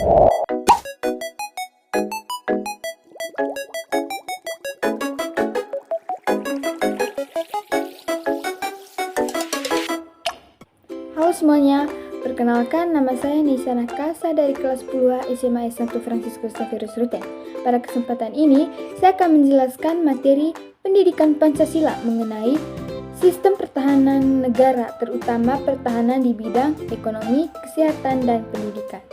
Halo semuanya, perkenalkan nama saya Nisa Nakasa dari kelas 10 SMA S1 Franciscus Xavierus Ruteng. Pada kesempatan ini, saya akan menjelaskan materi pendidikan Pancasila mengenai sistem pertahanan negara, terutama pertahanan di bidang ekonomi, kesehatan, dan pendidikan.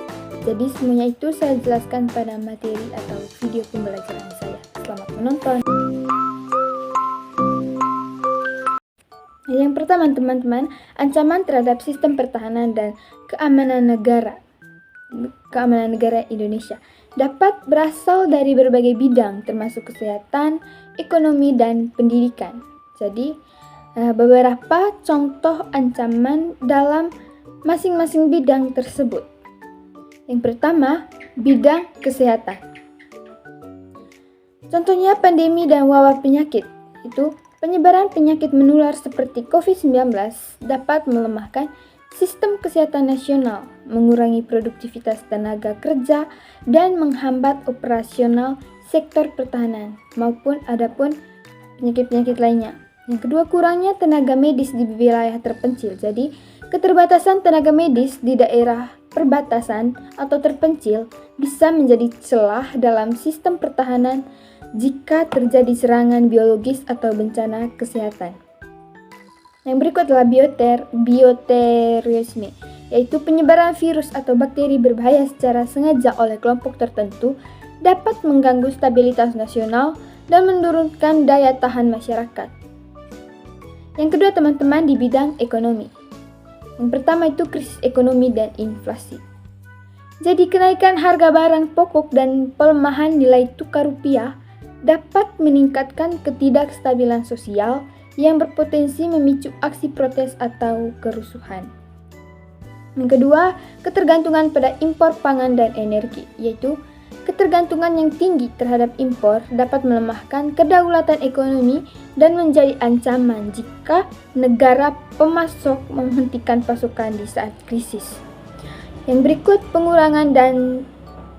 Jadi semuanya itu saya jelaskan pada materi atau video pembelajaran saya. Selamat menonton. Yang pertama teman-teman, ancaman terhadap sistem pertahanan dan keamanan negara Indonesia dapat berasal dari berbagai bidang termasuk kesehatan, ekonomi, dan pendidikan. Jadi, beberapa contoh ancaman dalam masing-masing bidang tersebut. Yang pertama, bidang kesehatan. Contohnya pandemi dan wabah penyakit. Itu penyebaran penyakit menular seperti COVID-19 dapat melemahkan sistem kesehatan nasional, mengurangi produktivitas tenaga kerja, dan menghambat operasional sektor pertahanan maupun adapun penyakit-penyakit lainnya. Yang kedua, kurangnya tenaga medis di wilayah terpencil. Jadi, keterbatasan tenaga medis di daerah perbatasan atau terpencil bisa menjadi celah dalam sistem pertahanan jika terjadi serangan biologis atau bencana kesehatan. Yang berikut adalah bioterorisme, yaitu penyebaran virus atau bakteri berbahaya secara sengaja oleh kelompok tertentu dapat mengganggu stabilitas nasional dan menurunkan daya tahan masyarakat. Yang kedua teman-teman, di bidang ekonomi. Yang pertama itu krisis ekonomi dan inflasi. Jadi kenaikan harga barang pokok dan pelemahan nilai tukar rupiah dapat meningkatkan ketidakstabilan sosial yang berpotensi memicu aksi protes atau kerusuhan. Yang kedua, ketergantungan pada impor pangan dan energi, yaitu ketergantungan yang tinggi terhadap impor dapat melemahkan kedaulatan ekonomi dan menjadi ancaman jika negara pemasok menghentikan pasokan di saat krisis. Yang berikut,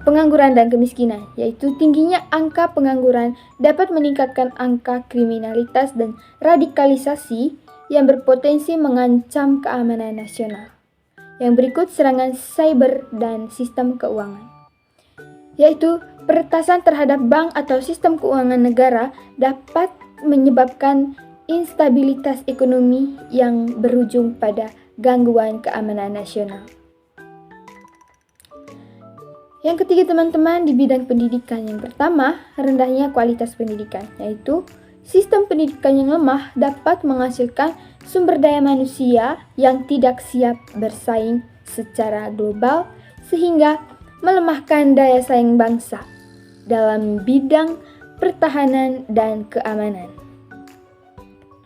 pengangguran dan kemiskinan, yaitu tingginya angka pengangguran dapat meningkatkan angka kriminalitas dan radikalisasi yang berpotensi mengancam keamanan nasional. Yang berikut, serangan cyber dan sistem keuangan, yaitu peretasan terhadap bank atau sistem keuangan negara dapat menyebabkan instabilitas ekonomi yang berujung pada gangguan keamanan nasional. Yang ketiga teman-teman, di bidang pendidikan. Yang pertama, rendahnya kualitas pendidikan, yaitu sistem pendidikan yang lemah dapat menghasilkan sumber daya manusia yang tidak siap bersaing secara global sehingga melemahkan daya saing bangsa dalam bidang pertahanan dan keamanan.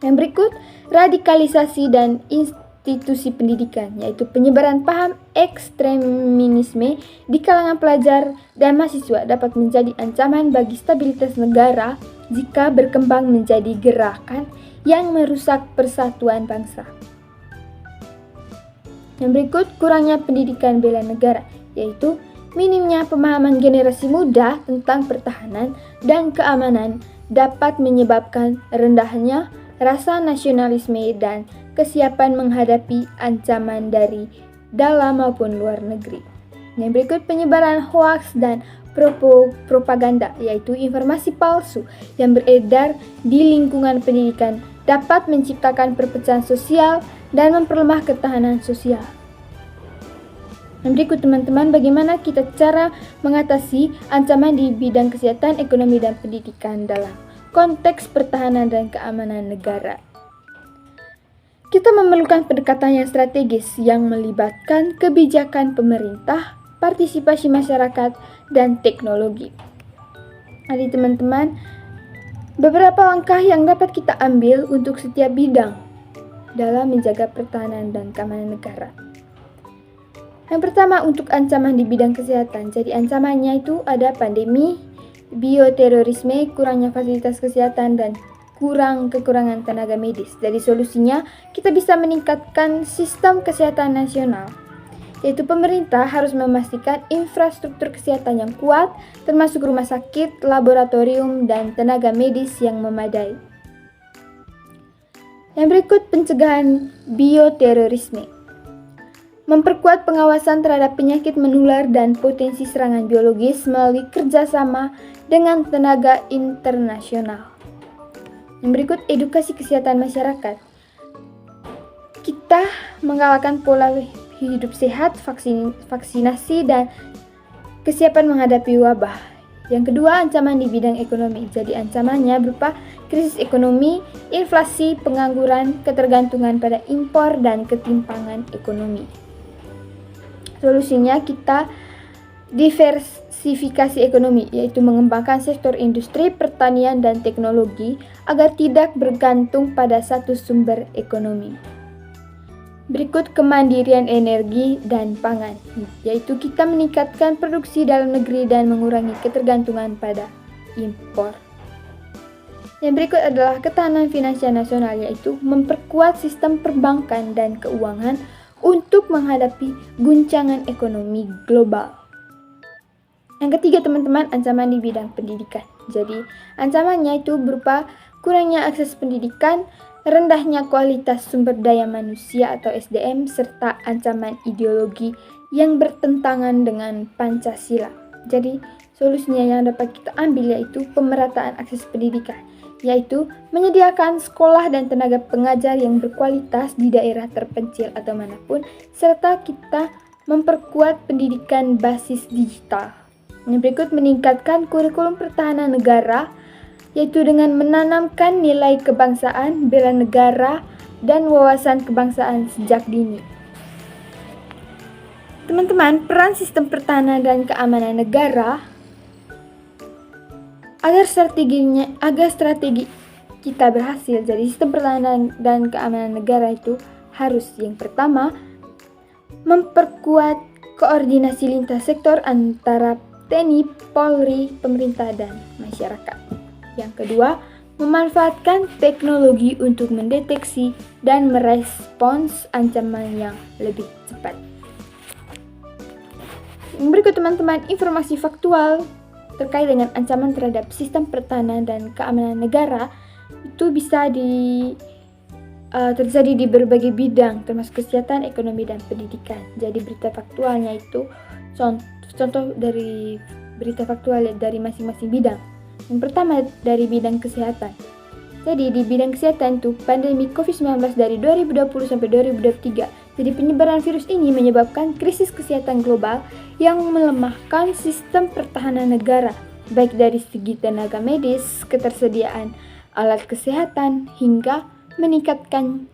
Yang berikut, radikalisasi dan institusi pendidikan, yaitu penyebaran paham ekstremisme di kalangan pelajar dan mahasiswa dapat menjadi ancaman bagi stabilitas negara jika berkembang menjadi gerakan yang merusak persatuan bangsa. Yang berikut, kurangnya pendidikan bela negara, yaitu minimnya pemahaman generasi muda tentang pertahanan dan keamanan dapat menyebabkan rendahnya rasa nasionalisme dan kesiapan menghadapi ancaman dari dalam maupun luar negeri. Yang berikut, penyebaran hoaks dan propaganda, yaitu informasi palsu yang beredar di lingkungan pendidikan dapat menciptakan perpecahan sosial dan memperlemah ketahanan sosial. Yang berikut teman-teman, bagaimana kita cara mengatasi ancaman di bidang kesehatan, ekonomi, dan pendidikan dalam konteks pertahanan dan keamanan negara. Kita memerlukan pendekatan yang strategis yang melibatkan kebijakan pemerintah, partisipasi masyarakat, dan teknologi. Jadi teman-teman, beberapa langkah yang dapat kita ambil untuk setiap bidang dalam menjaga pertahanan dan keamanan negara. Yang pertama, untuk ancaman di bidang kesehatan. Jadi ancamannya itu ada pandemi, bioterorisme, kurangnya fasilitas kesehatan, dan kekurangan tenaga medis. Dari solusinya, kita bisa meningkatkan sistem kesehatan nasional. yaitu pemerintah harus memastikan infrastruktur kesehatan yang kuat, termasuk rumah sakit, laboratorium, dan tenaga medis yang memadai. Yang berikut, pencegahan bioterorisme. Memperkuat pengawasan terhadap penyakit menular dan potensi serangan biologis melalui kerjasama dengan tenaga internasional. Yang berikut, edukasi kesehatan masyarakat. Kita menggalakkan pola hidup sehat, vaksinasi, dan kesiapan menghadapi wabah. Yang kedua, ancaman di bidang ekonomi. Jadi ancamannya berupa krisis ekonomi, inflasi, pengangguran, ketergantungan pada impor, dan ketimpangan ekonomi. Solusinya kita diversifikasi ekonomi, yaitu mengembangkan sektor industri, pertanian, dan teknologi agar tidak bergantung pada satu sumber ekonomi. Berikut, kemandirian energi dan pangan, yaitu kita meningkatkan produksi dalam negeri dan mengurangi ketergantungan pada impor. Yang berikut adalah ketahanan finansial nasional, yaitu memperkuat sistem perbankan dan keuangan untuk menghadapi guncangan ekonomi global. Yang ketiga, teman-teman, ancaman di bidang pendidikan. Jadi, ancamannya itu berupa kurangnya akses pendidikan, rendahnya kualitas sumber daya manusia atau SDM, serta ancaman ideologi yang bertentangan dengan Pancasila. Jadi, solusinya yang dapat kita ambil yaitu pemerataan akses pendidikan, yaitu menyediakan sekolah dan tenaga pengajar yang berkualitas di daerah terpencil atau manapun, serta kita memperkuat pendidikan basis digital. Yang berikut, meningkatkan kurikulum pertahanan negara, yaitu dengan menanamkan nilai kebangsaan, bela negara, dan wawasan kebangsaan sejak dini. Teman-teman, peran sistem pertahanan dan keamanan negara agar strategi kita berhasil. Jadi sistem pertahanan dan keamanan negara itu harus, yang pertama, memperkuat koordinasi lintas sektor antara TNI, Polri, pemerintah, dan masyarakat. Yang kedua, memanfaatkan teknologi untuk mendeteksi dan merespons ancaman yang lebih cepat. Berikut, teman-teman, informasi faktual terkait dengan ancaman terhadap sistem pertahanan dan keamanan negara itu bisa terjadi di berbagai bidang, termasuk kesehatan, ekonomi, dan pendidikan. Jadi berita faktualnya itu contoh dari berita faktual dari masing-masing bidang. Yang pertama, dari bidang kesehatan. Jadi di bidang kesehatan itu pandemi COVID-19 dari 2020 sampai 2023. Jadi penyebaran virus ini menyebabkan krisis kesehatan global yang melemahkan sistem pertahanan negara, baik dari segi tenaga medis, ketersediaan alat kesehatan, hingga meningkatkan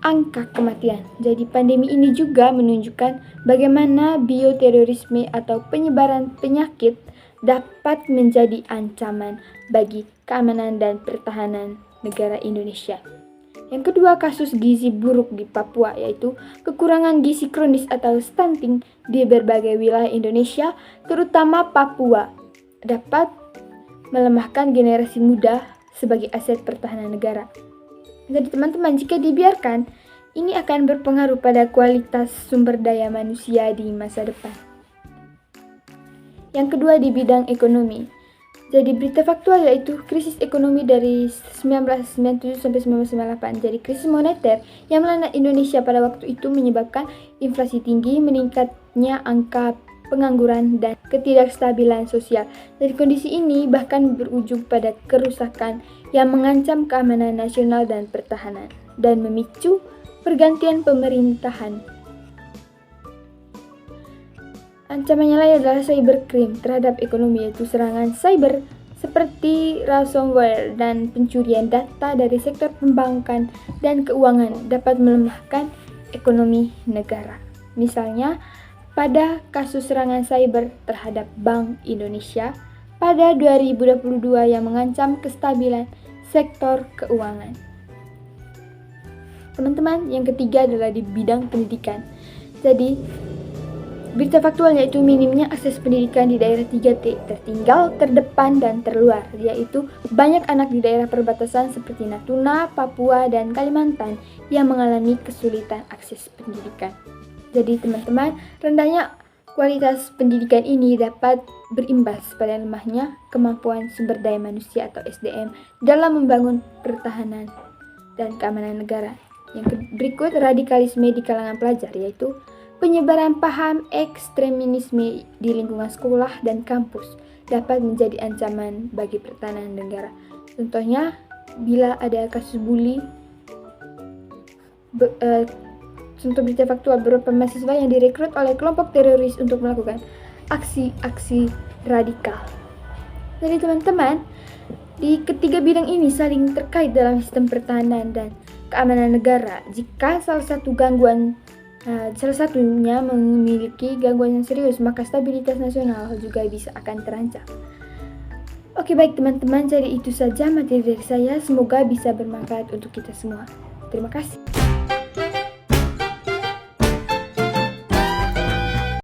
angka kematian. Jadi pandemi ini juga menunjukkan bagaimana bioterorisme atau penyebaran penyakit dapat menjadi ancaman bagi keamanan dan pertahanan negara Indonesia. Yang kedua, kasus gizi buruk di Papua, yaitu kekurangan gizi kronis atau stunting di berbagai wilayah Indonesia, terutama Papua, dapat melemahkan generasi muda sebagai aset pertahanan negara. Jadi teman-teman, jika dibiarkan, ini akan berpengaruh pada kualitas sumber daya manusia di masa depan. Yang kedua, di bidang ekonomi. Jadi berita faktual yaitu krisis ekonomi dari 1997 sampai 1998. Jadi krisis moneter yang melanda Indonesia pada waktu itu menyebabkan inflasi tinggi, meningkatnya angka pengangguran, dan ketidakstabilan sosial. Jadi kondisi ini bahkan berujung pada kerusakan yang mengancam keamanan nasional dan pertahanan dan memicu pergantian pemerintahan. Ancamannya lain adalah cybercrime terhadap ekonomi, yaitu serangan cyber seperti ransomware dan pencurian data dari sektor perbankan dan keuangan dapat melemahkan ekonomi negara. Misalnya, pada kasus serangan cyber terhadap Bank Indonesia pada 2022 yang mengancam kestabilan sektor keuangan. Teman-teman, yang ketiga adalah di bidang pendidikan. Jadi, berita faktual yaitu minimnya akses pendidikan di daerah 3T, tertinggal, terdepan, dan terluar, yaitu banyak anak di daerah perbatasan seperti Natuna, Papua, dan Kalimantan yang mengalami kesulitan akses pendidikan. Jadi teman-teman, rendahnya kualitas pendidikan ini dapat berimbas pada lemahnya kemampuan sumber daya manusia atau SDM dalam membangun pertahanan dan keamanan negara. Yang berikut, radikalisme di kalangan pelajar, yaitu penyebaran paham ekstremisme di lingkungan sekolah dan kampus dapat menjadi ancaman bagi pertahanan negara. Contohnya, bila ada kasus bully, contoh berita faktual, beberapa mahasiswa yang direkrut oleh kelompok teroris untuk melakukan aksi-aksi radikal. Jadi teman-teman, di ketiga bidang ini saling terkait dalam sistem pertahanan dan keamanan negara. Jika salah satunya memiliki gangguan yang serius, maka stabilitas nasional juga bisa akan terancam. Oke, baik teman-teman, jadi itu saja materi dari saya. Semoga bisa bermanfaat untuk kita semua. Terima kasih.